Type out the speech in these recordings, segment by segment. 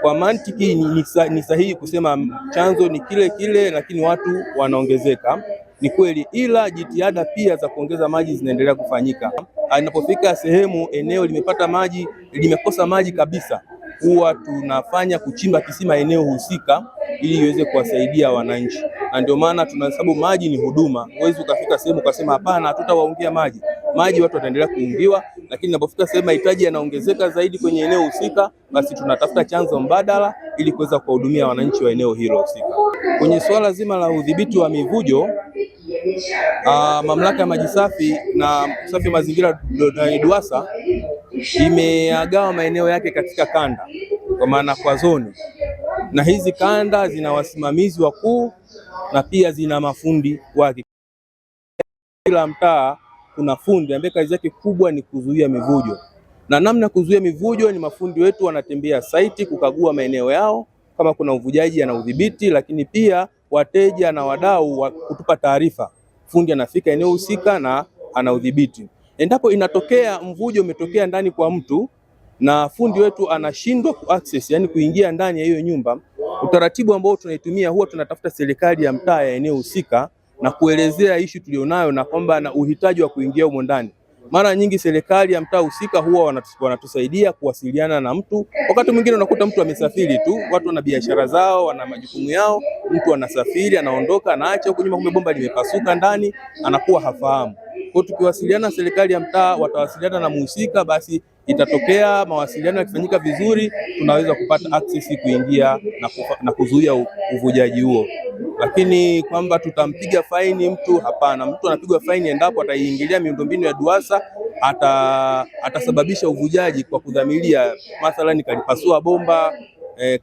Kwa mantiki ni sahihi kusema chanzo ni kile kile, lakini watu wanaongezeka. Ni kweli, ila jitihada pia za kuongeza maji zinaendelea kufanyika. Inapofika sehemu eneo limepata maji, limekosa maji kabisa, huwa tunafanya kuchimba kisima eneo husika ili iweze kuwasaidia wananchi. Na ndio maana tunahesabu maji ni huduma. Huwezi ukafika sehemu ukasema hapana, hatutawaungia maji. Maji watu wataendelea kuungiwa, lakini inapofika sehemu mahitaji yanaongezeka zaidi kwenye eneo husika, basi tunatafuta chanzo mbadala ili kuweza kuwahudumia wananchi wa eneo hilo husika. Kwenye suala zima la udhibiti wa mivujo, Mamlaka ya Maji Safi na Usafi wa Mazingira DUWASA imeagawa maeneo yake katika kanda, kwa maana kwa zoni, na hizi kanda zina wasimamizi wakuu na pia zina mafundi wake. Kila mtaa kuna fundi ambaye kazi yake kubwa ni kuzuia mivujo, na namna ya kuzuia mivujo ni mafundi wetu wanatembea site kukagua maeneo yao kama kuna uvujaji na udhibiti, lakini pia wateja na wadau kutupa taarifa. Fundi anafika eneo husika na ana udhibiti. Endapo inatokea mvujo umetokea ndani kwa mtu na fundi wetu anashindwa kuaccess, yani kuingia ndani ya hiyo nyumba, utaratibu ambao tunaitumia huwa tunatafuta serikali ya mtaa ya eneo husika na kuelezea issue tulionayo na kwamba na uhitaji wa kuingia humo ndani. Mara nyingi serikali ya mtaa husika huwa wanatusaidia kuwasiliana na mtu. Wakati mwingine unakuta mtu amesafiri tu, watu wana biashara zao, wana majukumu yao, mtu anasafiri, anaondoka, anaacha huko nyuma, kumbe bomba limepasuka ndani, anakuwa hafahamu. Kwa tukiwasiliana serikali ya mtaa, watawasiliana na mhusika, basi itatokea mawasiliano yakifanyika vizuri, tunaweza kupata access kuingia na kuzuia uvujaji huo. Lakini kwamba tutampiga faini mtu, hapana. Mtu anapigwa faini endapo ataiingilia miundombinu ya DUWASA, atasababisha uvujaji kwa kudhamiria. Mathalani kalipasua bomba,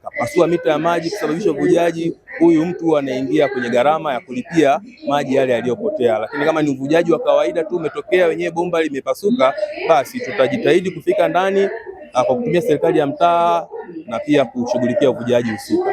kapasua mita ya maji kusababisha uvujaji, huyu mtu anaingia kwenye gharama ya kulipia maji yale yaliyopotea. Lakini kama ni uvujaji wa kawaida tu umetokea wenyewe bomba limepasuka, basi tutajitahidi kufika ndani kwa kutumia serikali ya mtaa na pia kushughulikia uvujaji husika.